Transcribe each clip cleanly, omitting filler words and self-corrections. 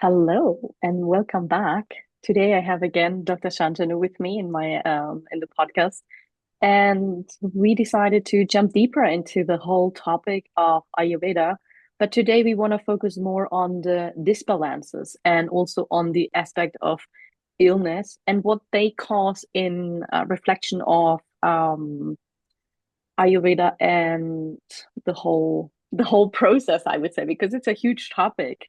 Hello and welcome back. Today I have again Dr. Shantanu with me in my in the podcast, and we decided to jump deeper into the whole topic of Ayurveda. But today we want to focus more on the disbalances and also on the aspect of illness and what they cause in reflection of Ayurveda and the whole process, I would say, because it's a huge topic.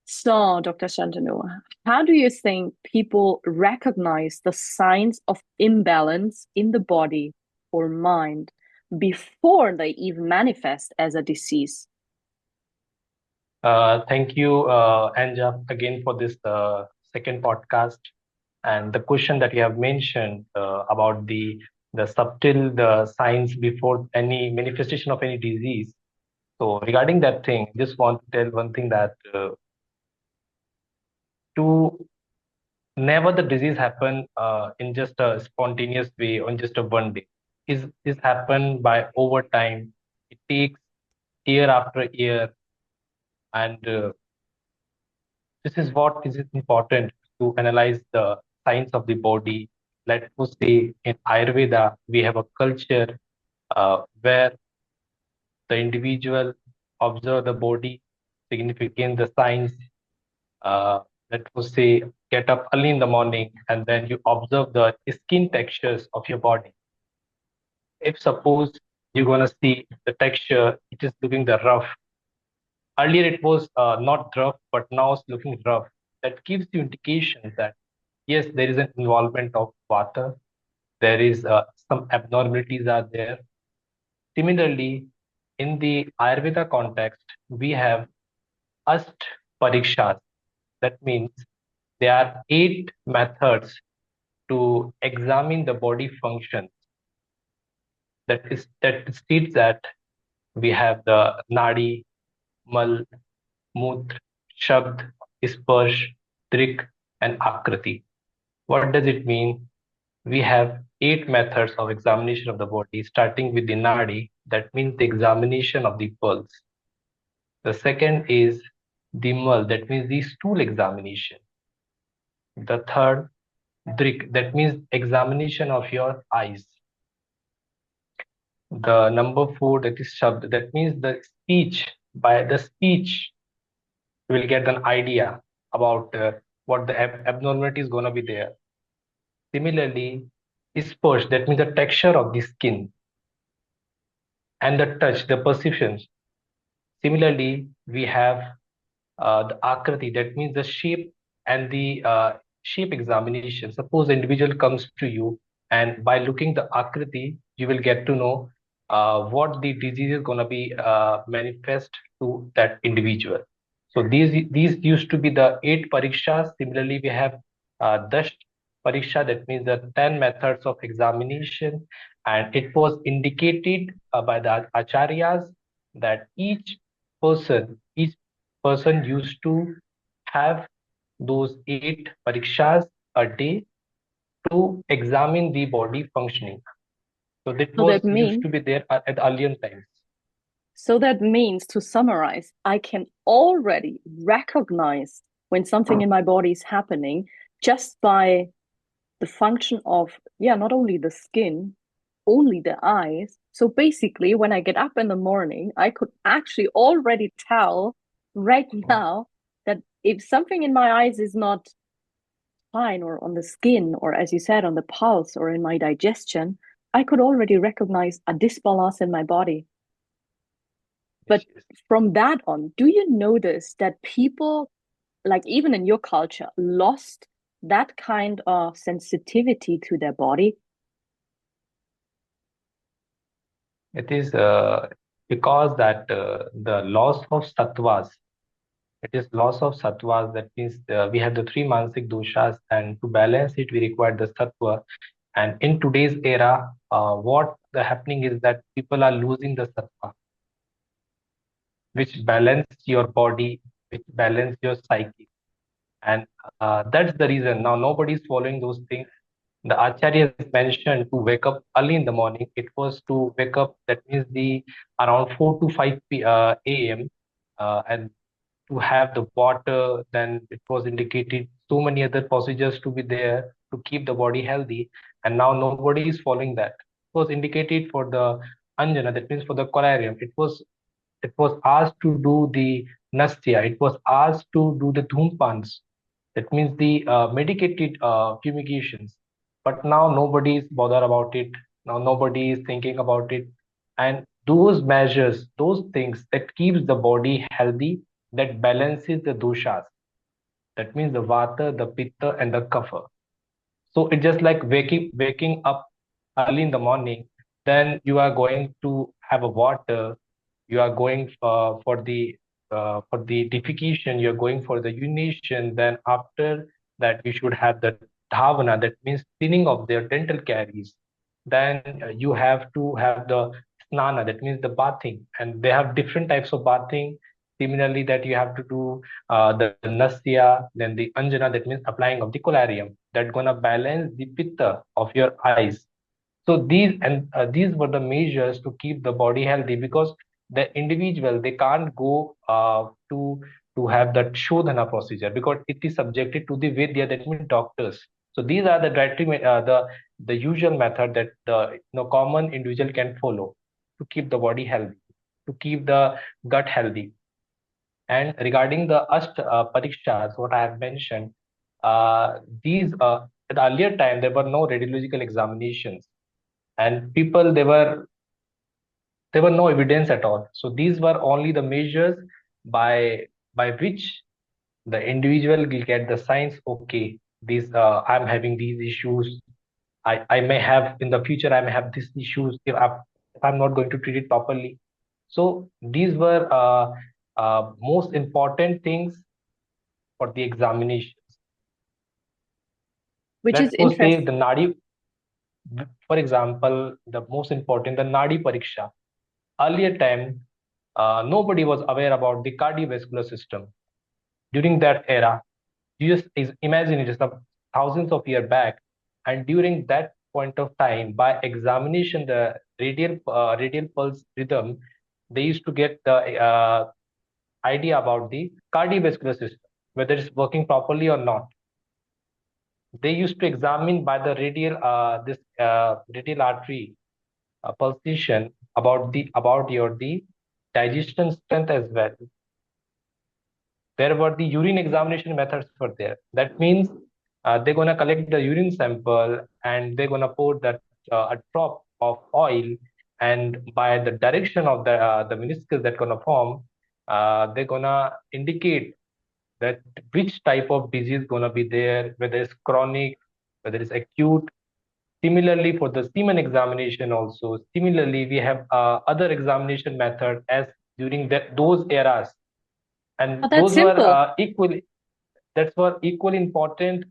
So, Dr. Shantanu, how do you think people recognize the signs of imbalance in the body or mind before they even manifest as a disease? Thank you, Anja, again for this second podcast. And the question that you have mentioned about the subtle the signs before any manifestation of any disease. So regarding that thing, just want to tell one thing that to never the disease happen in just a spontaneous way on just a one day. Is happen by over time. It takes year after year, and this is what is important to analyze the science of the body. Let us say in Ayurveda, we have a culture where the individual observe the body, significant the signs. Uh, let us say get up early in the morning and then you observe the skin textures of your body. If suppose you're gonna see the texture, it is looking the rough. Earlier it was not rough, but now it's looking rough. That gives you indication that yes, there is an involvement of Vata. There is some abnormalities are there. Similarly, in the Ayurveda context, we have Ast Parikshas. That means there are eight methods to examine the body functions. That states that we have the Nadi, Mal, Mutra, Shabd, Sparsh, Drik, and Akriti. What does it mean? We have eight methods of examination of the body, starting with the nadi, that means the examination of the pulse. The second is the mal, that means the stool examination. The third, drik, that means examination of your eyes. The number four, that is shabd, that means the speech. By the speech, you will get an idea about what the abnormality is going to be there. Similarly, sparsh, that means the texture of the skin and the touch, the perceptions. Similarly, we have the akriti, that means the shape and the shape examination. Suppose the individual comes to you, and by looking the akriti, you will get to know what the disease is going to be manifest to that individual. So these used to be the eight parikshas. Similarly, we have dash pariksha, that means the 10 methods of examination, and it was indicated by the acharyas that each person used to have those eight parikshas a day to examine the body functioning. So that So that was used mean to be there at earlier times. so that means to summarize, I can already recognize when something in my body is happening just by the function of, yeah, not only the skin, only the eyes. So basically, when I get up in the morning, I could actually already tell right now that if something in my eyes is not fine, or on the skin, or as you said, on the pulse, or in my digestion, I could already recognize a disbalance in my body. Yes, But yes. from that on, do you notice that people, like even in your culture, lost that kind of sensitivity to their body? It is because that the loss of sattvas, it is loss of sattvas. That means we have the three manasic doshas, and to balance it, we require the sattva. And in today's era, what the happening is that people are losing the sattva, which balance your body, which balance your psyche. And that's the reason. Now nobody is following those things. The Acharya mentioned to wake up early in the morning. It was to wake up, that means the around 4 to 5 a.m. And to have the water, then it was indicated so many other procedures to be there to keep the body healthy, and now nobody is following that. It was indicated for the anjana, that means for the colarium. It was asked to do the nasya. It was asked to do the dhoompans. That means the medicated fumigations. But now nobody is bothered about it. Now nobody is thinking about it. And those measures, those things that keeps the body healthy, that balances the doshas. That means the vata, the pitta, and the kapha. So it's just like waking up early in the morning. Then you are going to have a water. You are going for the defecation. You are going for the urination. Then after that, you should have the dhavana. That means cleaning of their dental caries. Then you have to have the snana. That means the bathing, and they have different types of bathing. Similarly, that you have to do the nasya, then the anjana, that means applying of the colarium, that gonna balance the pitta of your eyes. So these were the measures to keep the body healthy, because the individual, they can't go to have that shodhana procedure, because it is subjected to the vidya, that means doctors. So these are the dietary the usual method that the common individual can follow to keep the body healthy, to keep the gut healthy. And regarding the parikshas, what I have mentioned, these at the earlier time there were no radiological examinations, and people, there were no evidence at all. So these were only the measures by which the individual will get the signs. Okay, these I'm having these issues. I may have in the future, I may have these issues if I'm not going to treat it properly. So these were most important things for the examinations. Which is Let's suppose say interesting. the nadi, for example, the most important, the nadi pariksha. Earlier time, nobody was aware about the cardiovascular system. During that era, you just imagine it is thousands of years back, and during that point of time, by examination, the radial pulse rhythm, they used to get the idea about the cardiovascular system, whether it's working properly or not. They used to examine by the radial artery pulsation about your the digestion strength as well. There were the urine examination methods were there. That means they're gonna collect the urine sample, and they're gonna pour that a drop of oil, and by the direction of the meniscus that gonna form, they're gonna indicate that which type of disease gonna be there, whether it's chronic, whether it's acute. Similarly, for the semen examination also, similarly, we have other examination method as during those eras, Oh, and that's those were simple. equally important.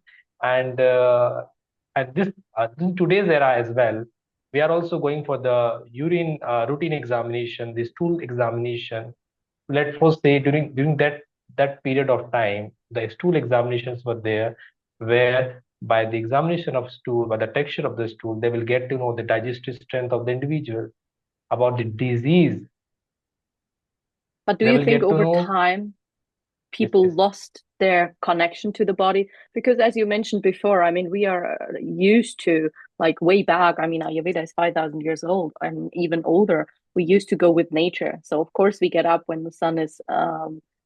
And at this today's era as well, we are also going for the urine routine examination, the stool examination. Let's first say during that period of time, the stool examinations were there, where by the examination of stool, by the texture of the stool, they will get to know the digestive strength of the individual, about the disease. But do They you will think get to over know. time Yes, people yes. lost their connection to the body? Because as you mentioned before, I mean, we are used to, like, way back, I mean, Ayurveda is 5,000 years old and even older. We used to go with nature. So of course we get up when the sun is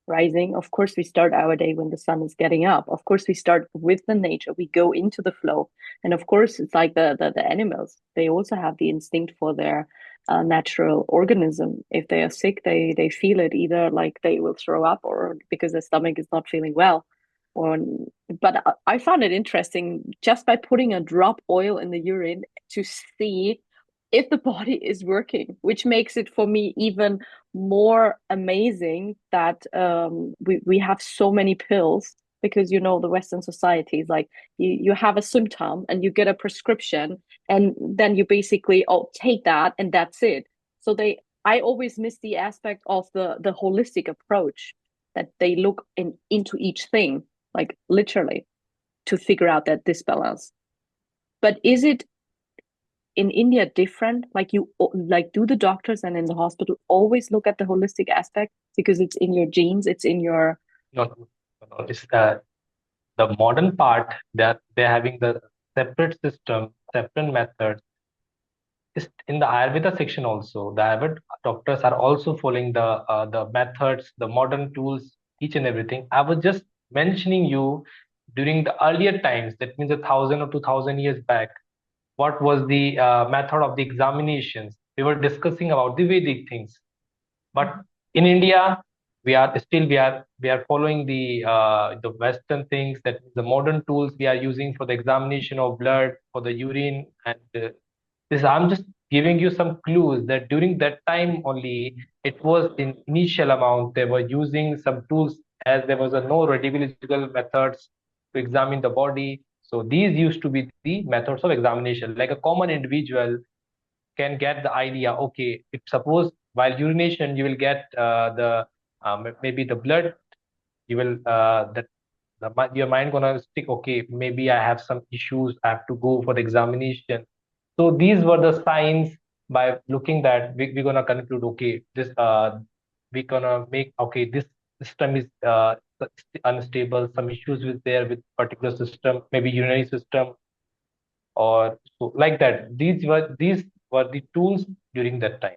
rising. Of course we start our day when the sun is getting up. Of course we start with the nature. We go into the flow. And of course it's like the animals. They also have the instinct for their natural organism. If they are sick, they feel it, either like they will throw up or because their stomach is not feeling well. Or, but I found it interesting just by putting a drop oil in the urine to see if the body is working, which makes it for me even more amazing that we have so many pills, because you know the Western society is like you have a symptom and you get a prescription, and then you basically, oh, take that and that's it. So they, I always miss the aspect of the holistic approach, that they look into each thing, like literally, to figure out that disbalance. But is it in India different? Like like do the doctors and in the hospital always look at the holistic aspect because it's in your genes, it's in your No, no, no, no. It's the modern part that they're having the separate system, separate methods. Is in the Ayurveda section also. The Ayurveda doctors are also following the methods, the modern tools, each and everything. I was just mentioning you during the earlier times. That means 1,000 or 2,000 years back. What was the method of the examinations? We were discussing about the Vedic things. But in India, we are following the Western things, that the modern tools we are using for the examination of blood, for the urine, and this I'm just giving you some clues that during that time only it was in initial amount they were using some tools, as there was a no radiological methods to examine the body. So these used to be the methods of examination. Like a common individual can get the idea. Okay, if suppose while urination you will get the maybe the blood, you will that your mind gonna stick. Okay, maybe I have some issues. I have to go for the examination. So these were the signs. By looking that we're gonna conclude. Okay, this we're gonna make. Okay, this system is unstable. Some issues with there with particular system, maybe urinary system or so like that. These were the tools during that time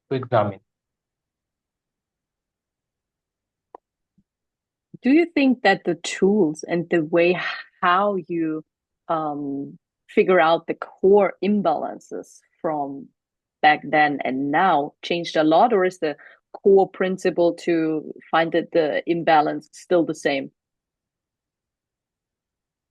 to examine. do you think that the tools and the way how you figure out the core imbalances from back then and now changed a lot, or is the core principle to find that the imbalance still the same?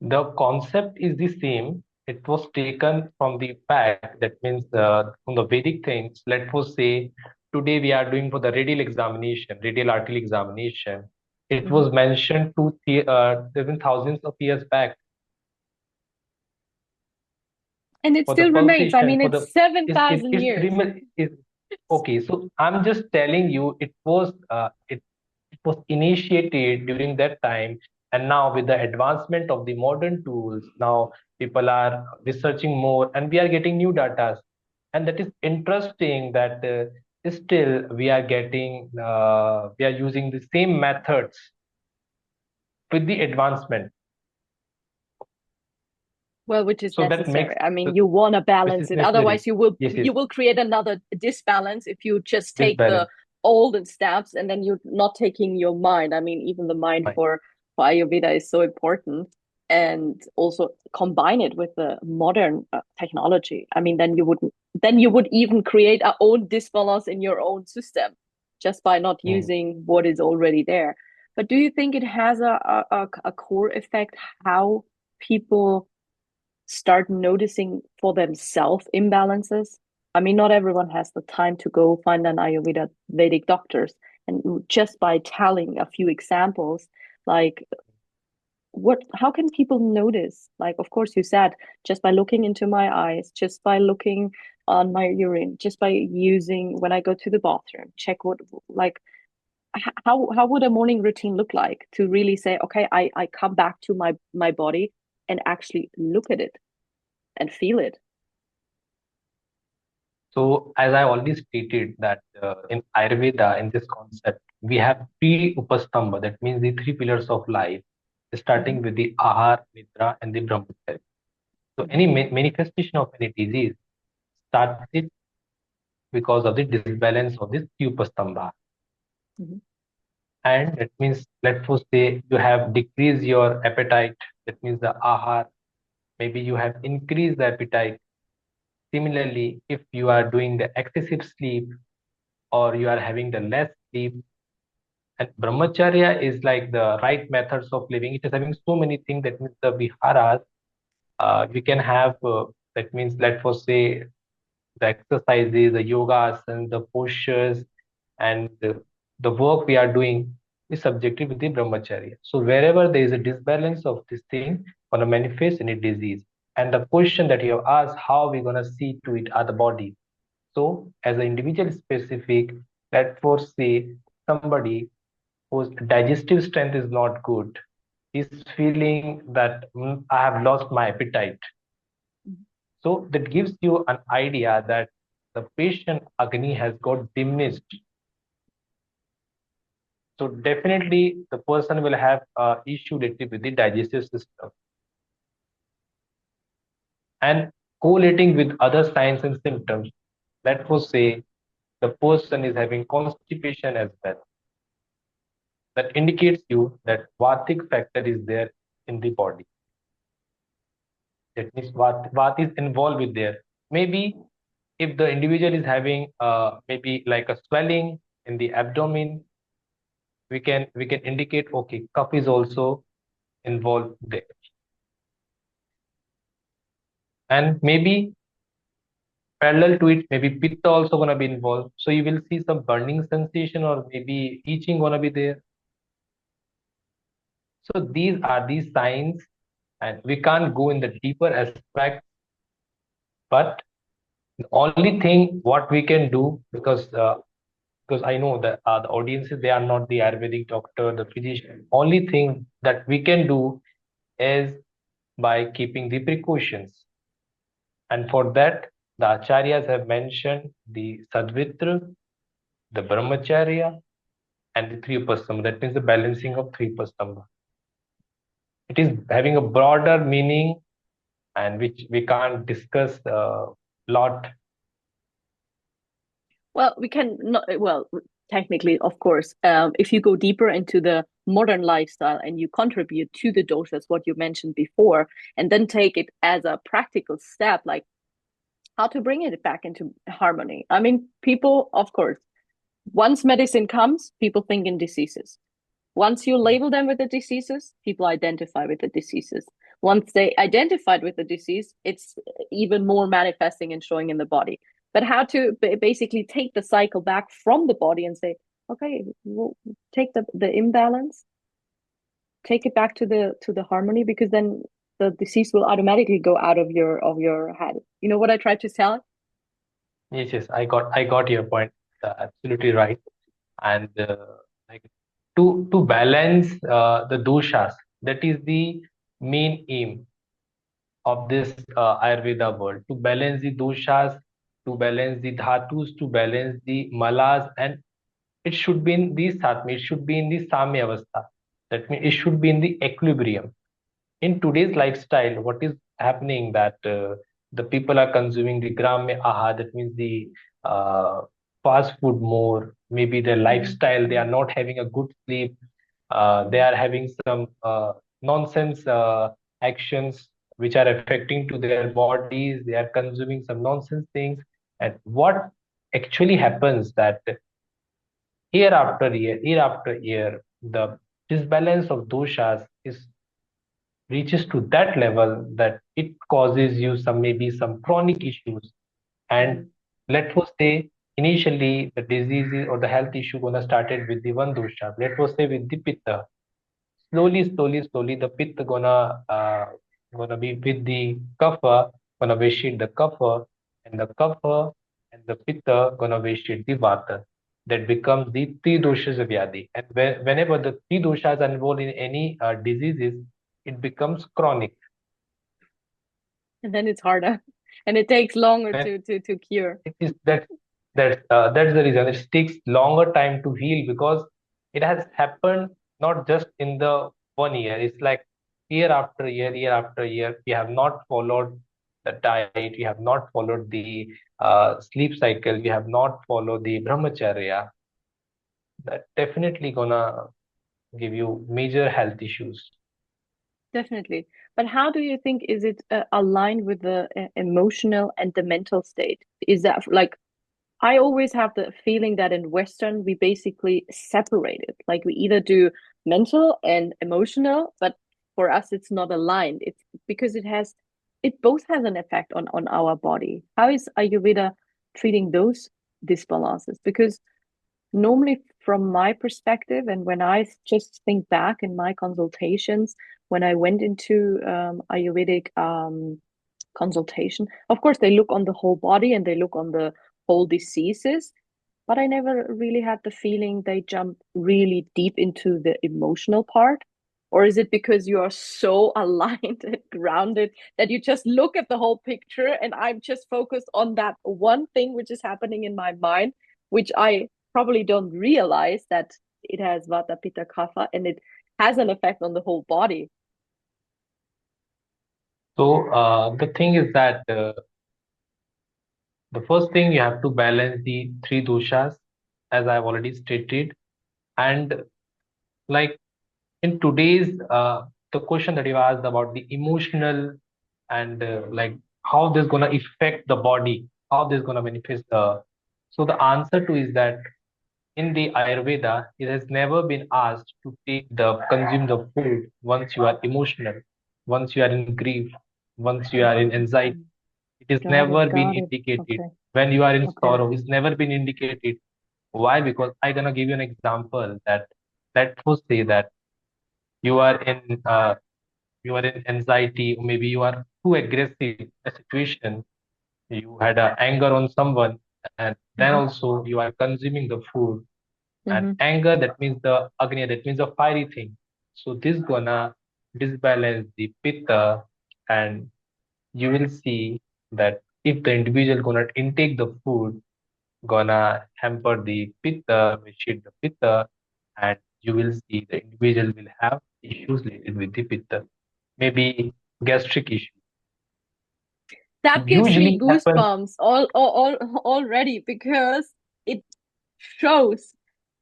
The concept is the same. It was taken from the fact, that means from the Vedic things. Let us say today we are doing for the radial examination, radial artery examination. It Mhm. was mentioned even thousands of years back And it for the still remains. I pulsation, mean, for the it's seven is thousand it's years. is okay. So I'm just telling you, it was initiated during that time, and now with the advancement of the modern tools, now people are researching more, and we are getting new data, and that is interesting that still we are using the same methods with the advancement. Well, which is So that makes necessary. I mean, you want to which balance is it. necessary. Otherwise, you will Yes, yes, you will create another disbalance if you just this take the balance. olden steps and then you're not taking your mind. I mean, even the mind Fine. for Ayurveda is so important, and also combine it with the modern technology. I mean, then you would even create our own disbalance in your own system just by not Hmm. using what is already there. But do you think it has a core effect how people start noticing for themselves imbalances? I mean, not everyone has the time to go find an Ayurveda Vedic doctors. And just by telling a few examples, like how can people notice? Like, of course, you said just by looking into my eyes, just by looking on my urine, just by using when I go to the bathroom, check what, like, how would a morning routine look like to really say, okay, I come back to my body and actually look at it and feel it. So, as I already stated that in Ayurveda, in this concept, we have three upastamba, that means the three pillars of life, Mm-hmm. starting with the ahar, nidra, and the brahmacharya. So, Mm-hmm. any manifestation of any disease starts it because of the disbalance of this three upastamba. Mm-hmm. And that means, let's suppose say you have decreased your appetite, that means the ahar, maybe you have increased the appetite. Similarly, if you are doing the excessive sleep or you are having the less sleep, and brahmacharya is like the right methods of living. It is having so many things, that means the viharas. We can have that means, let's for say, the exercises, the yogas, and the postures, and the work we are doing is subjective with the brahmacharya. So wherever there is a disbalance of this thing, gonna manifest in a disease. And the question that you have asked, how we gonna see to it are the body. So as an individual specific, let's for say somebody whose digestive strength is not good is feeling that I have lost my appetite. So that gives you an idea that the patient Agni has got diminished. So definitely the person will have issue related with the digestive system. And correlating with other signs and symptoms, let us say the person is having constipation as well. That indicates you that Vatic factor is there in the body. That means Vata is involved with there. Maybe if the individual is having maybe like a swelling in the abdomen, we can indicate okay, Kapha is also involved there. And maybe parallel to it, maybe Pitta also gonna be involved. So you will see some burning sensation or maybe itching gonna be there. So these are these signs, and we can't go in the deeper aspect, but the only thing what we can do, because I know that the audiences, they are not the Ayurvedic doctor, the physician. Only thing that we can do is by keeping the precautions. And for that, the acharyas have mentioned the sadvitra, the brahmacharya, and the three upastamba. That means the balancing of three upastamba. It is having a broader meaning, and which we can't discuss a lot. Well, we can not, well, technically, of course, if you go deeper into the modern lifestyle and you contribute to the doshas, what you mentioned before, and then take it as a practical step, like how to bring it back into harmony. I mean, people, of course, once medicine comes, people think in diseases. Once you label them with the diseases, people identify with the diseases. Once they identified with the disease, it's even more manifesting and showing in the body. But how to basically take the cycle back from the body and say, okay, we'll take the imbalance, take it back to the harmony, because then the disease will automatically go out of your head. You know what I tried to tell? Yes, yes, I got your point. Absolutely right. And like to balance the doshas, that is the main aim of this Ayurveda world. To balance the doshas, to balance the dhatus, to balance the malas, and it should be in the satma. It should be in the samya avastha. That means it should be in the equilibrium. In today's lifestyle, what is happening that the people are consuming the gramya aha, that means the uh, fast food more, maybe their lifestyle, they are not having a good sleep, they are having some nonsense actions which are affecting to their bodies, they are consuming some nonsense things. And what actually happens that year after year, the disbalance of doshas is reaches to that level that it causes you some maybe some chronic issues. And let us say initially the disease or the health issue gonna started with the one dosha. Let us say with the pitta. Slowly, the pitta gonna be with the kapha, gonna vitiate the kapha and the pitta gonna vitiate the vata. That becomes the three doshas of vyadi. And whenever the three doshas are involved in any diseases, it becomes chronic. And then it's harder, and it takes longer When to cure. it is that's the reason it takes longer time to heal, because it has happened not just in the 1 year. It's like year after year, we have not followed the diet, we have not followed the sleep cycle, we have not followed the brahmacharya. That definitely gonna give you major health issues. Definitely. But how do you think is it aligned with the emotional and the mental state? Is that like I always have the feeling that in Western we basically separate it. Like we either do mental and emotional, but for us it's not aligned. It's because it both has an effect on our body. How is Ayurveda treating those disbalances? Because normally from my perspective, and when I just think back in my consultations, when I went into Ayurvedic consultation, of course they look on the whole body and they look on the whole diseases, but I never really had the feeling they jump really deep into the emotional part. Or is it because you are so aligned and grounded that you just look at the whole picture and I'm just focused on that one thing which is happening in my mind, which I probably don't realize that it has Vata, Pitta, Kapha, and it has an effect on the whole body. So the thing is that the first thing you have to balance the three doshas, as I've already stated, and like in today's the question that you asked about the emotional and like how this gonna affect the body, how this gonna manifest so the answer to is that in the Ayurveda, it has never been asked to take the consume the food once you are emotional, once you are in grief, once you are in anxiety. Mm, It is got it, never been got it. indicated Okay, when you are in okay. sorrow. It's never been indicated. Why? Because I gonna give you an example that let's suppose say that you are in anxiety, or maybe you are too aggressive in a situation, you had anger on someone, and then Mm-hmm, also you are consuming the food. And mm-hmm. anger, that means the agnya, that means the fiery thing. So this gonna disbalance the pitta, and you will see that if the individual gonna intake the food, gonna hamper the pitta, vitiate the pitta, and you will see the individual will have issues related with the pitta, maybe gastric issue. That gives me Usually happens. goosebumps already because it shows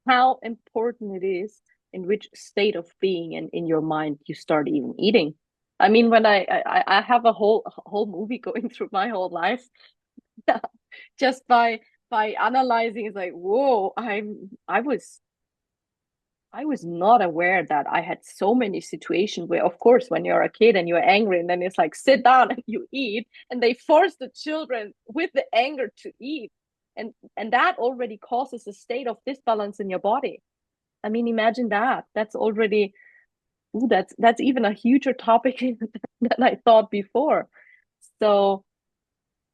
how important it is in which state of being and in your mind you start even eating. I mean, when I have a whole movie going through my whole life just by analyzing, it's like, whoa, I was not aware that I had so many situations where, of course, when you're a kid and you're angry, and then it's like, sit down and you eat, and they force the children with the anger to eat. And that already causes a state of disbalance in your body. I mean, imagine that. That's already, ooh, that's even a huger topic than I thought before. So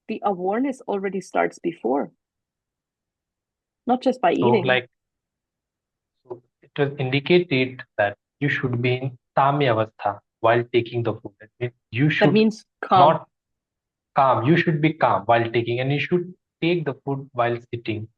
the awareness already starts before, not just by So eating. like so it was indicated that you should be in Samya Avastha while taking the food. That means you That should means calm. not calm, you should be calm while taking, and you should take the food while sitting.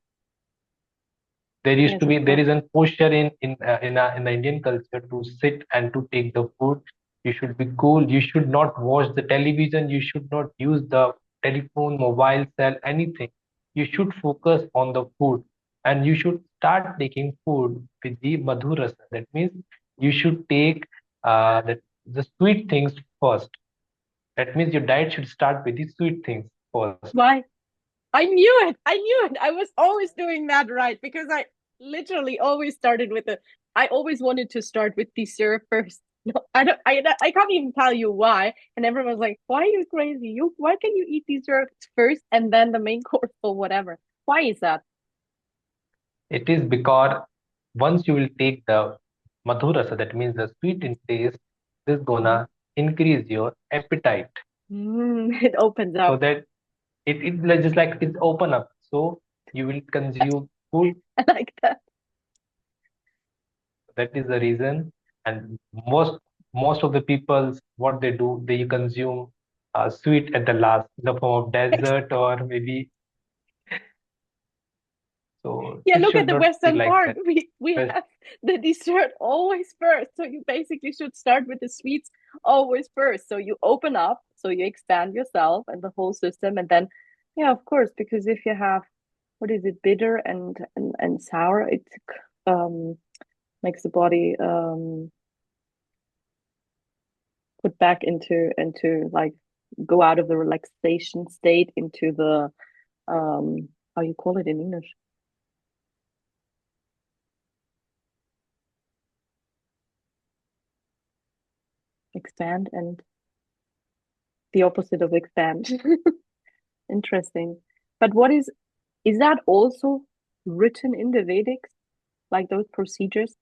Yes, of There course. is a posture in the Indian culture to sit and to take the food. You should be cool. You should not watch the television. You should not use the telephone, mobile cell, anything. You should focus on the food, and you should start taking food with the madhurasa. That means you should take the sweet things first. That means your diet should start with the sweet things first. Why? I knew it. I knew it. I was always doing that right because I literally always started with the. I always wanted to start with dessert first. No, I don't. I can't even tell you why. And everyone's like, "Why are you crazy? You why can you eat desserts first and then the main course or whatever? Why is that?" It is because once you will take the madhurasa, that means the sweet in taste, this Mhm. gonna increase your appetite. It opens So up. that it just like it's open up. So you will consume food. I like that. That is the reason. And most of the people, what they do, they consume sweet at the last in the form of dessert or maybe. So Yeah, it look at should the not be Western like part. that. We But have the dessert always first. So you basically should start with the sweets always first. So you open up, so you expand yourself and the whole system, and then yeah, of course, because if you have what is it, bitter and sour, it um makes the body put back into like go out of the relaxation state into the how you call it in English? Expand and the opposite of expand. Interesting. But is that also written in the Vedics, like those procedures?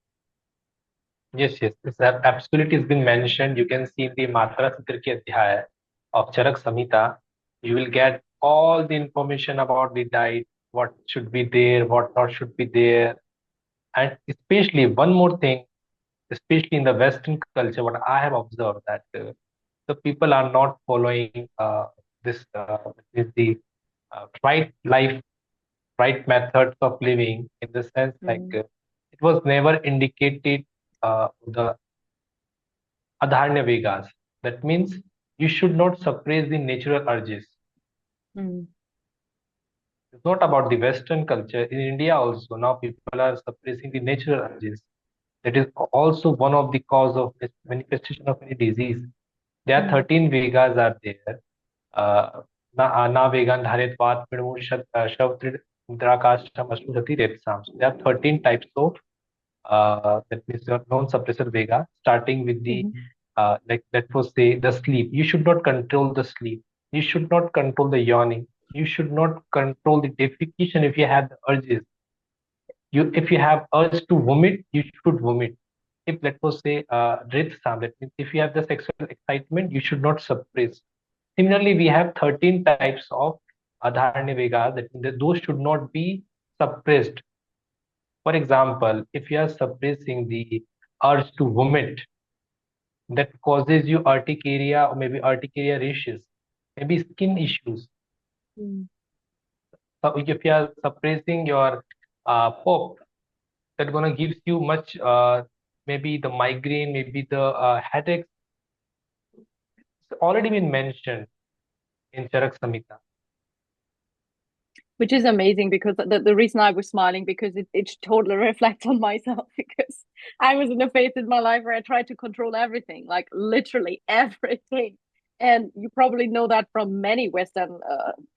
yes, yes, it's absolutely has been mentioned. You can see in the Matra Sitra ki Adhyaya of Charak Samhita, you will get all the information about the diet, what should be there, what not should be there. And especially one more thing, especially in the Western culture, what I have observed that the people are not following this the right life, right methods of living in the sense like Mm, it was never indicated the Adharnya Vegas. That means you should not suppress the natural urges. mm, It's not about the Western culture. In India also, now people are suppressing the natural urges. That is also one of the cause of manifestation of any disease. There are mm, 13 Vegas are there. Na vegan dharit vat pidmur shavtrid drakashtam ashudati repsam. So there are 13 types of that means your non-suppressor vega, starting with the mm, like let us say the sleep. You should not control the sleep. You should not control the yawning. You should not control the defecation if you have the urges. You if you have urge to vomit, you should vomit. If let us say dritsam, that means if you have the sexual excitement, you should not suppress. Similarly, we have 13 types of adharanya vegas that means that those should not be suppressed. For example, if you are suppressing the urge to vomit, that causes you urticaria or maybe urticaria rashes, maybe skin issues. mm. So if you are suppressing your pop, that gonna gives you much maybe the migraine, maybe the headaches. It's already been mentioned in Charak Samhita. Which is amazing because the reason I was smiling because it totally reflects on myself because I was in a phase in my life where I tried to control everything, like literally everything. And you probably know that from many Western,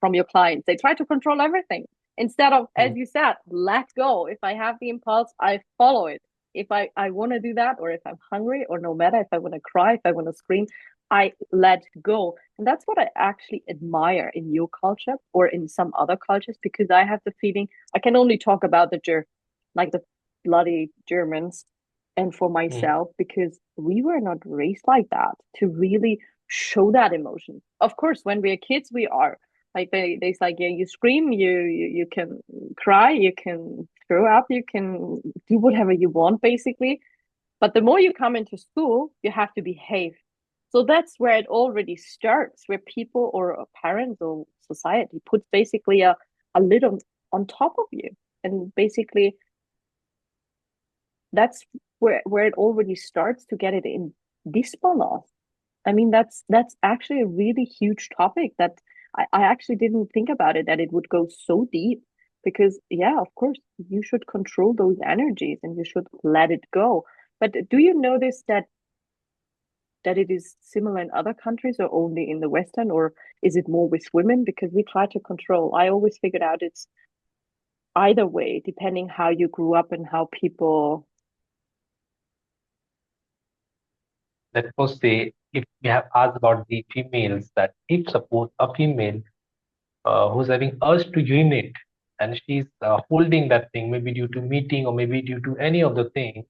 from your clients. They try to control everything instead of, as Mm. you said, let go. If I have the impulse, I follow it. If I want to do that, or if I'm hungry, or no matter if I want to cry, if I want to scream, I let go. And that's what I actually admire in your culture or in some other cultures, because I have the feeling I can only talk about like the bloody Germans and for Mm. myself, because we were not raised like that to really show that emotion. Of course, when we are kids, we are like they say, yeah, you scream, you can cry, you can throw up, you can do whatever you want, basically. But the more you come into school, you have to behave. So that's where it already starts, where people or parents or society puts basically a lid on top of you. And basically that's where it already starts to get it in disbalance. I mean, that's actually a really huge topic that I actually didn't think about it, that it would go so deep. Because yeah, of course, you should control those energies and you should let it go. But do you notice that it is similar in other countries or only in the Western, or is it more with women? Because we try to control. I always figured out it's either way, depending how you grew up and how people. Let us say if we have asked about the females that if suppose a female who's having urge to urinate and she's holding that thing maybe due to meeting or maybe due to any of the thing,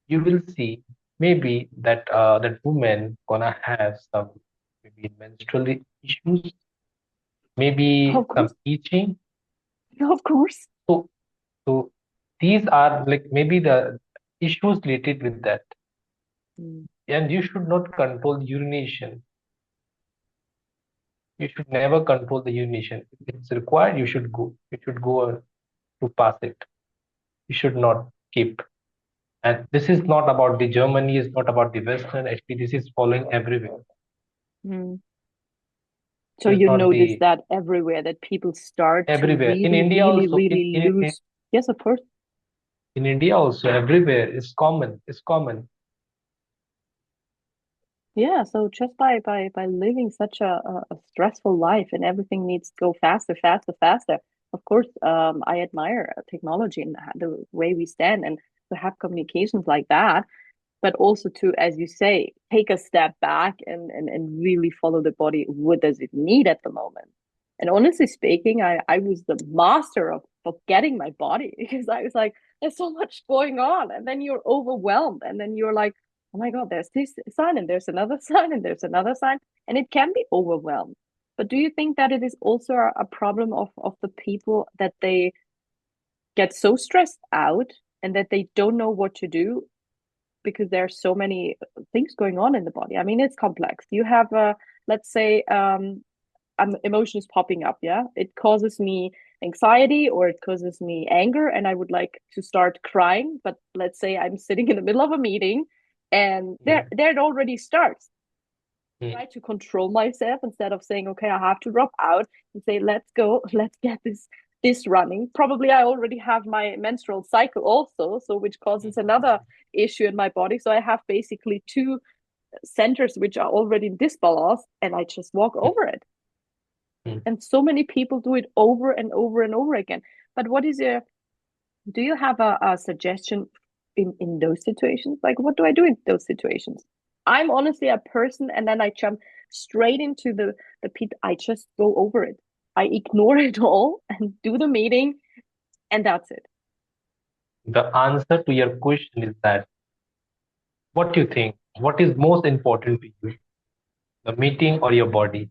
you will see maybe that that woman gonna have some maybe menstrual issues, maybe Of some course, itching. of course. So so these are like maybe the issues related with that. Mm, And you should not control urination. You should never control the urination. If it's required, you should go. You should go to pass it. You should not keep. And this is not about the Germany, it's not about the Western. Actually, this is following everywhere. mm. So It is you not notice the that everywhere that people start to everywhere. In really, India really, also, really lose. Yes, of course. in India also, everywhere is common. It's common. Yeah, so just by living such a stressful life and everything needs to go faster, faster, faster. Of course, I admire technology and the way we stand and to have communications like that, but also to, as you say, take a step back and really follow the body. What does it need at the moment? And honestly speaking, I was the master of forgetting my body because I was like, there's so much going on, and then you're overwhelmed, and then you're like, oh my god, there's this sign and there's another sign and there's another sign, and it can be overwhelmed. But do you think that it is also a problem of the people that they get so stressed out and that they don't know what to do, because there are so many things going on in the body. I mean, it's complex. You have a, let's say, emotion is popping up. Yeah, it causes me anxiety or it causes me anger, and I would like to start crying. But let's say I'm sitting in the middle of a meeting, and there it already starts. Try to control myself instead of saying, okay, I have to drop out, and say, let's go, let's get this running. Probably I already have my menstrual cycle also, so which causes another issue in my body. So I have basically two centers which are already disbalanced, and I just walk over it. And so many people do it over and over and over again. But what is your, do you have a suggestion in those situations? Like, what do I do in those situations? I'm honestly a person, and then I jump straight into the pit. I just go over it. I ignore it all and do the meeting, and that's it. The answer to your question is that what do you think? What is most important to you? The meeting or your body?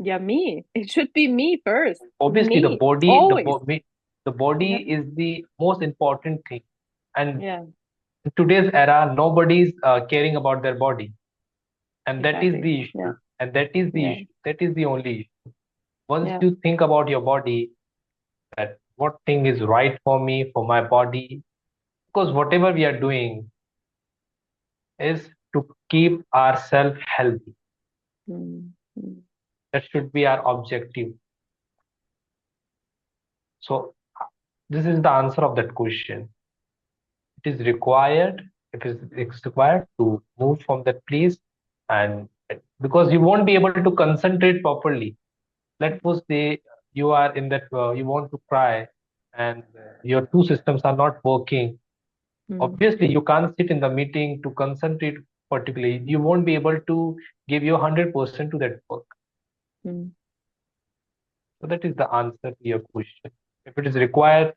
Yeah, me. It should be me first. Obviously, Me, always. the body Yeah, is the most important thing. And yeah, in today's era, nobody's caring about their body. And that is exactly. the Yeah, issue. And that is the yeah, issue. That is the only issue. Once yeah. you think about your body, that what thing is right for me, for my body, because whatever we are doing is to keep ourselves healthy. Mm-hmm. That should be our objective. So this is the answer of that question. It is required, it's required to move from that place, and because you won't be able to concentrate properly. Let's suppose you are in that you want to cry, and your two systems are not working. Mm-hmm. Obviously, you can't sit in the meeting to concentrate particularly. You won't be able to give your 100% to that work. So that is the answer to your question. If it is required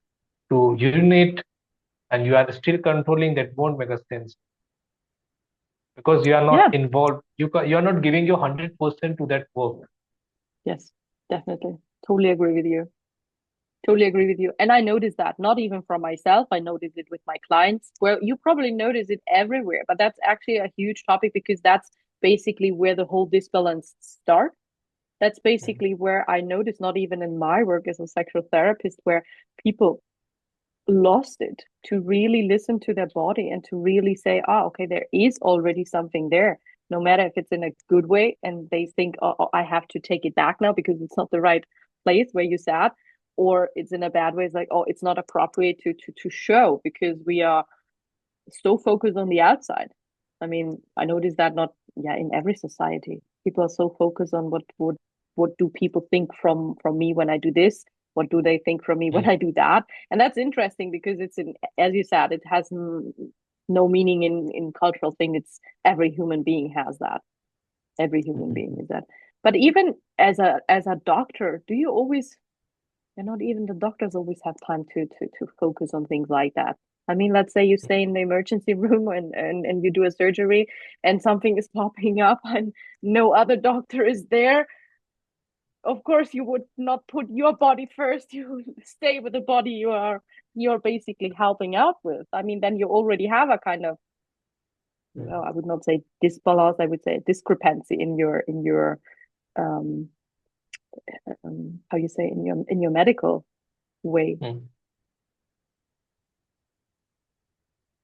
to urinate and you are still controlling, that won't make a sense because you are not Yeah. involved. You are not giving your 100% to that work. Yes, definitely. Totally agree with you. Totally agree with you. And I notice that not even from myself, I notice it with my clients. Well, you probably notice it everywhere, but that's actually a huge topic because that's basically where the whole disbalance starts. That's basically where I notice, not even in my work as a sexual therapist, where people lost it to really listen to their body and to really say, oh, okay, there is already something there, no matter if it's in a good way and they think, oh, I have to take it back now because it's not the right place where you sat, or it's in a bad way. It's like, oh, it's not appropriate to show because we are so focused on the outside. I mean, I noticed that not, yeah, in every society, people are so focused on what do people think from me when I do this? What do they think from me when I do that? And that's interesting because it's in, as you said, it has no meaning in cultural thing. It's every human being has that. Every human being is that. But even as a doctor, do you always, and not even the doctors always have time to focus on things like that. I mean, let's say you stay in the emergency room and you do a surgery and something is popping up and no other doctor is there. Of course, you would not put your body first. You stay with the body you're basically helping out with. I mean, then you already have a kind of, well, I would not say disbalance, I would say discrepancy in your um, how you say in your medical way.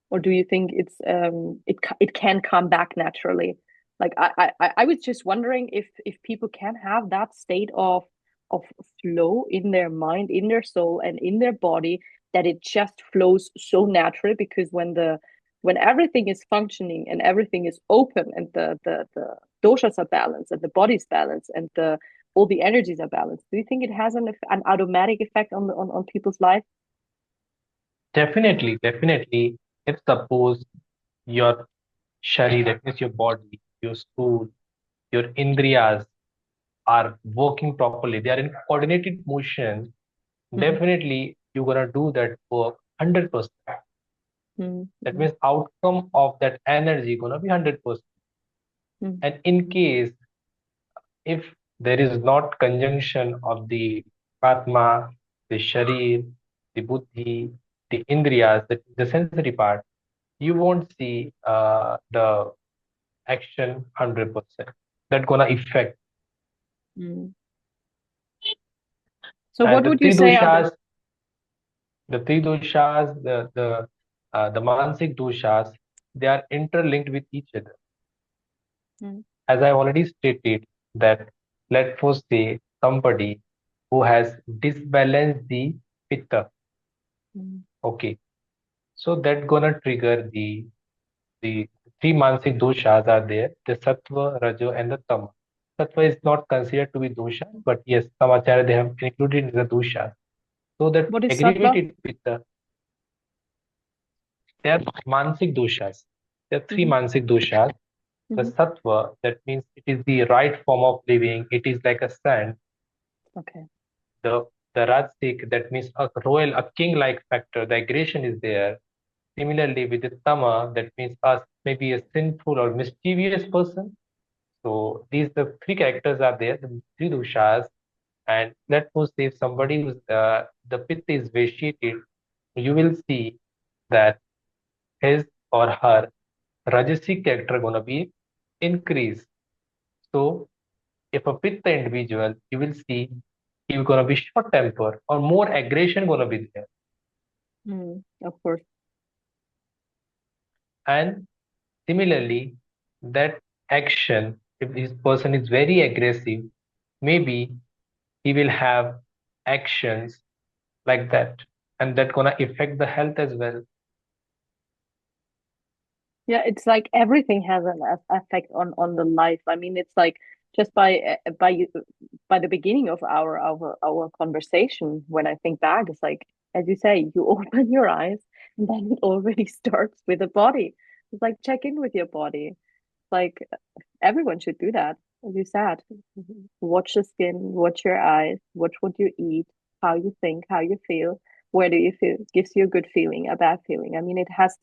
Or do you think it can come back naturally? Like I was just wondering if people can have that state of flow in their mind, in their soul, and in their body, that it just flows so naturally because when everything is functioning and everything is open and the doshas are balanced and the body's balanced and the all the energies are balanced, do you think it has an automatic effect on people's life? Definitely, definitely. If suppose your shari, that means your body, your soul, your indriyas are working properly, they are in coordinated motion, Mm-hmm. definitely you're gonna do that work 100%. That Mm-hmm. means outcome of that energy gonna be 100%. Mm-hmm. And in case if there is not conjunction of the Atma, the Sharir, the Buddhi, the Indriyas, the sensory part, you won't see the action 100%. That gonna affect. Mm. So And what would you say are the the three doshas, the manasik doshas, they are interlinked with each other. mm, As I already stated, that let's first say somebody who has disbalanced the pitta. mm, Okay, so that gonna trigger the three manasik doshas are there, the sattva, rajo, and the tama. Sattva is not considered to be dosha, but yes, some acharya they have included in the dosha. So that what is sattva? aggravated pitta, they are manasik doshas. There are three Hmm. manasik doshas. The Hmm. sattva, that means it is the right form of living. It is like a sand. Okay. The rajasic, that means a royal, a king-like factor. The aggression is there. Similarly, with the tama, that means us maybe a sinful or mischievous person. So these the three characters are there, the three doshas. And let's suppose if somebody who's the pitta is vitiated, you will see that his or her rajasic character gonna be increased. So if a pitta individual, you will see he's gonna be short temper or more aggression gonna be there. Mm, of course. And similarly, that action, if this person is very aggressive, maybe he will have actions like that, and that gonna affect the health as well. Yeah, it's like everything has an effect on the life. I mean, it's like just by the beginning of our conversation, when I think back, it's like as you say, you open your eyes and then it already starts with the body. It's like check in with your body. Like everyone should do that, as you said. Watch the skin, watch your eyes, watch what you eat, how you think, how you feel, where do you feel, gives you a good feeling, a bad feeling. I mean, it has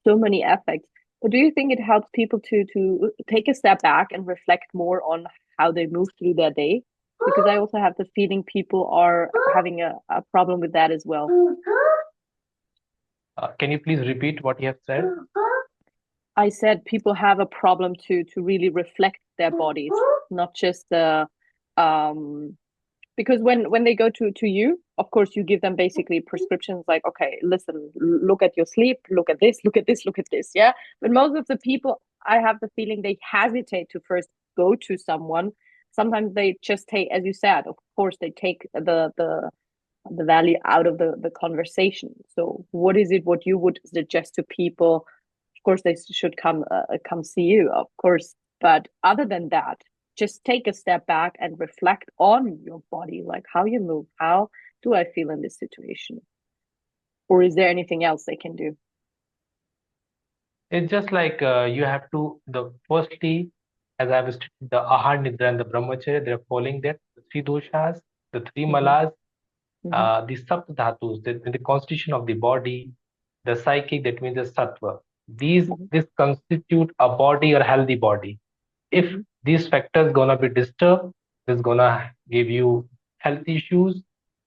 so many effects. But do you think it helps people to take a step back and reflect more on how they move through their day? Because I also have the feeling people are having a problem with that as well. Can you please repeat what you have said? I said people have a problem to really reflect their bodies, not just the because when they go to you, of course you give them basically prescriptions like, okay, listen, look at your sleep, look at this, look at this, look at this, yeah. But most of the people, I have the feeling they hesitate to first go to someone. Sometimes they just take, as you said, of course they take the value out of the conversation. So what is it what you would suggest to people? Of course they should come see you, of course, but other than that, just take a step back and reflect on your body, like how you move, how do I feel in this situation, or is there anything else they can do? It's just like you have to the firstly, as I was the Ahar Nidra and the Brahmacharya, they're following that the three doshas, the three Mm-hmm. malas, Mm-hmm. the sapt dhatus, the constitution of the body, the psychic, that means the sattva. These Mm-hmm. this constitute a body or healthy body. If Mm-hmm. these factors gonna be disturbed, this gonna give you health issues,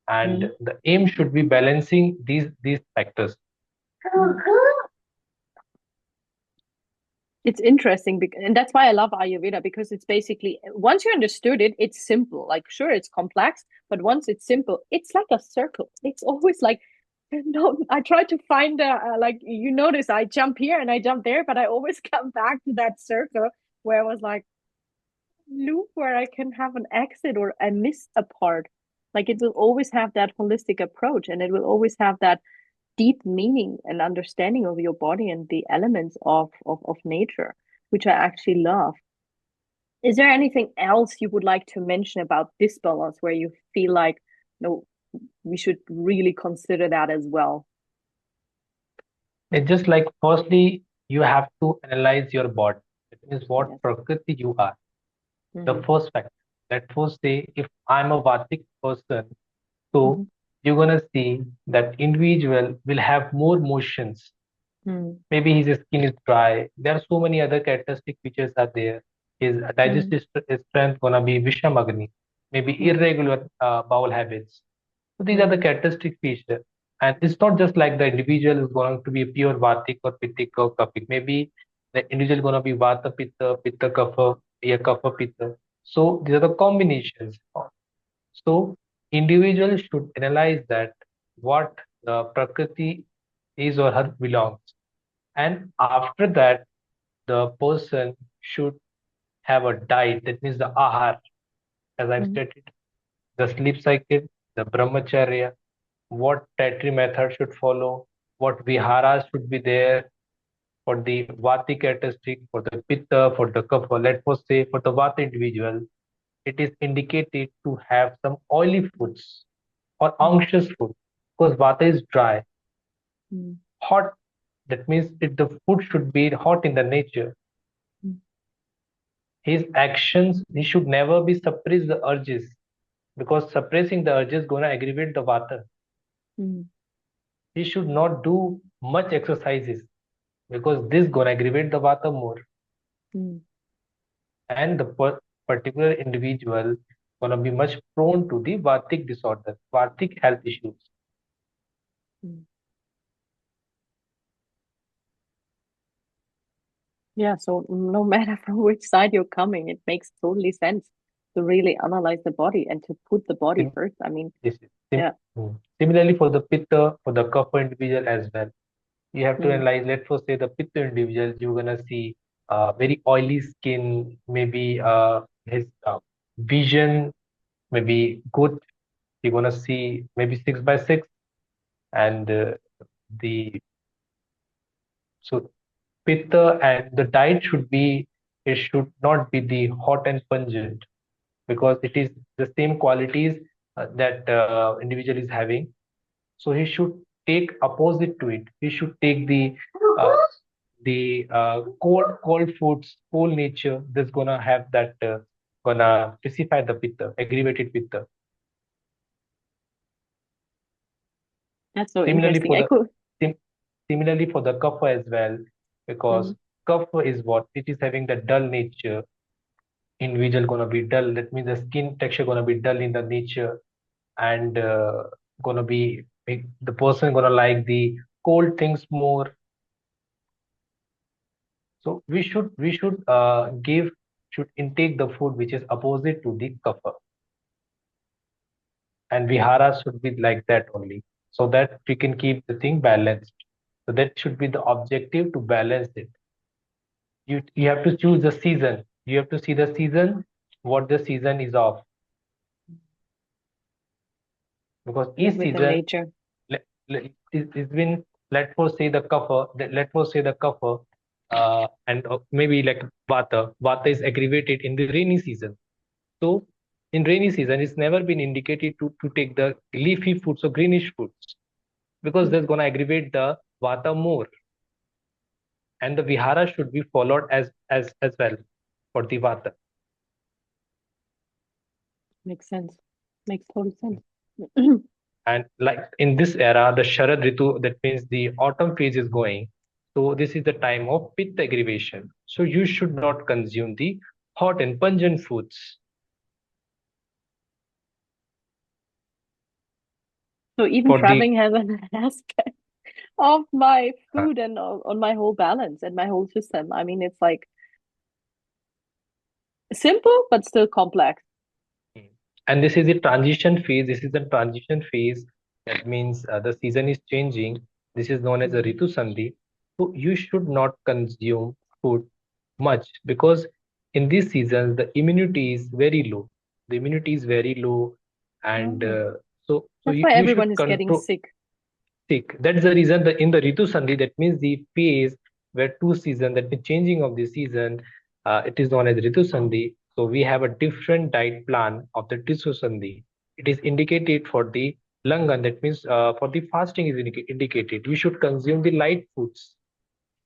Mm-hmm. and the aim should be balancing these factors. Mm-hmm. It's interesting because, and that's why I love Ayurveda, because it's basically once you understood it, it's simple. Like sure, it's complex, but once it's simple, it's like a circle. It's always like no. I try to find like you notice I jump here and I jump there, but I always come back to that circle where I was like loop where I can have an exit or I miss a part. Like it will always have that holistic approach, and it will always have that deep meaning and understanding of your body and the elements of nature, which I actually love. Is there anything else you would like to mention about this balance where you feel like, no, we should really consider that as well? It's just like firstly you have to analyze your body. It means what Yes. prakriti you are. The Mm-hmm. first factor. That first say if I'm a Vatic person, so Mm-hmm. you're gonna see that individual will have more motions. Mm-hmm. Maybe his skin is dry. There are so many other characteristic features are there. His digestive strength gonna be Vishamagni. Maybe Mm-hmm. irregular bowel habits. So these are the Mm-hmm. characteristic features. And it's not just like the individual is going to be a pure Vatic or Pittic or Kaphic. Maybe the individual going to be Vata Pitta, Pitta Kapha, yeah, Kapha Pitta. So these are the combinations. So individuals should analyze that what the Prakriti is or her belongs. And after that, the person should have a diet, that means the ahar, as I've Mm, stated, the sleep cycle, the brahmacharya, what dietary method should follow, what viharas should be there for the vati characteristic, for the pitta, for the kapha. Let's say for the vata individual, it is indicated to have some oily foods or mm, unctuous food because vata is dry, mm, hot. That means the food should be hot in the nature. mm, His actions, he should never be suppress the urges because suppressing the urges gonna aggravate the vata. mm, He should not do much exercises because this gonna aggravate the vata more, mm, and the particular individual gonna be much prone to the vatic disorder, vatic health issues. mm. Yeah, so no matter from which side you're coming, it makes totally sense to really analyze the body and to put the body Sim- first. I mean, This is yeah. similarly for the pitta, for the kapha individual as well. You have to Mm, analyze. Let's first say the pitta individual, you're gonna see very oily skin, maybe his vision maybe good. You're gonna see maybe 6 by 6, and the so pitta, and the diet should be, it should not be the hot and pungent because it is the same qualities that individual is having. So he should take opposite to it. He should take uh, the cold foods, cold nature. That's gonna have that gonna pacify the pitta, aggravated pitta. that's so Similarly interesting. for I the could. sim- similarly for the kapha as well, because Mm, kapha is what it is having the dull nature. Individual gonna be dull. That means the skin texture gonna be dull in the nature, and gonna be the person gonna like the cold things more. So we should give should intake the food which is opposite to the kapha, and viharas should be like that only, so that we can keep the thing balanced. So that should be the objective, to balance it. You have to choose the season. You have to see the season, what the season is of, because each with the season nature. is been, let us say the kapha, let us say the kapha, and maybe like vata is aggravated in the rainy season. So in rainy season, it's never been indicated to take the leafy foods or greenish foods because Mm, that's going to aggravate the vata more, and the vihara should be followed as well for the vata. makes sense. Makes total sense. And like in this era, the Sharad Ritu, that means the autumn phase is going. So this is the time of pitta aggravation. So you should not consume the hot and pungent foods. So even For the traveling has an aspect of my uh, food and on my whole balance and my whole system. I mean, it's like simple but still complex. and this is the transition phase. This is the transition phase. That means the season is changing. This is known as a Mm. Ritu Sandhi. So you should not consume food much because in these seasons the immunity is very low. The immunity is very low, and Oh, so that's you, why you everyone should is getting control sick. sick. That's the reason that in the Ritu Sandhi, that means the phase where two seasons, that means changing of the season, it is known as Ritu Sandhi. So we have a different diet plan of the Ritu Sandhi. It is indicated for the Langan, that means for the fasting is indicated. You should consume the light foods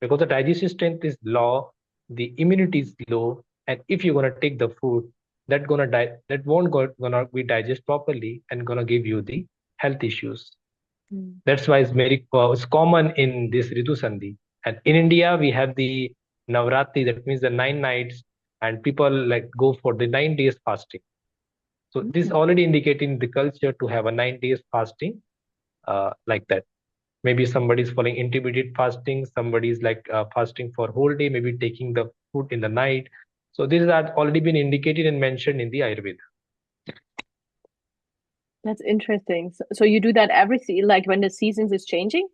because the digestive strength is low, the immunity is low, and if you're gonna take the food, that won't gonna be digest properly and gonna give you the health issues. Mm. That's why it's common in this Ritu Sandhi. And in India, we have the Navratri, that means the 9 nights, and people like go for the 9 days fasting. So this Mm. already indicating the culture to have a 9 days fasting. like that. Maybe somebody's following intermediate fasting, somebody's like fasting for whole day, maybe taking the food in the night. So these are already been indicated and mentioned in the Ayurveda. That's interesting. So you do that every like when the seasons is changing,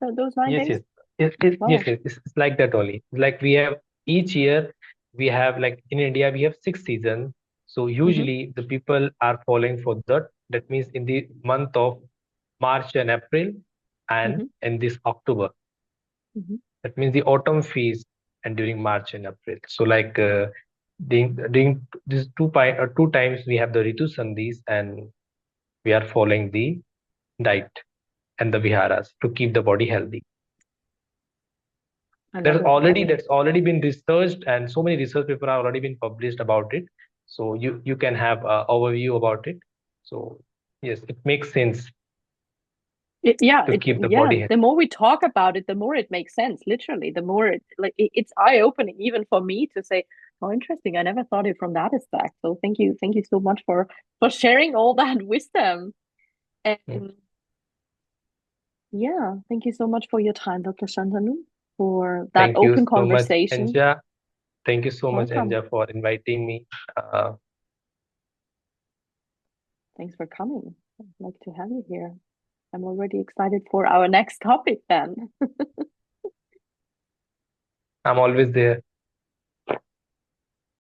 those nine Yes, days? yes. Yes, Wow. yes. It's like that only. Like we have each year, we have like in India, we have 6 seasons. So Mm-hmm. usually the people are following for that. That means in the month of March and April and Mm-hmm. in this October. Mm-hmm. That means the autumn phase and during March and April. So like during these 2 times we have the Ritu Sandhis and we are following the diet and the viharas to keep the body healthy. I love it. I love it. That's already been researched and so many research papers are already been published about it. So you can have a overview about it. So yes, it makes sense to keep the Yeah, body healthy. the more we talk about it, the more it makes sense. Literally, the more it's eye-opening even for me to say, "Oh, interesting. I never thought it from that aspect." So thank you so much for sharing all that wisdom. Mm. And yeah, thank you so much for your time, Dr. Shantanu, for that Thank you open so much, conversation. Anja. Thank you so much, Welcome. Anja, for inviting me. Thanks for coming. I'd like to have you here. I'm already excited for our next topic then. I'm always there.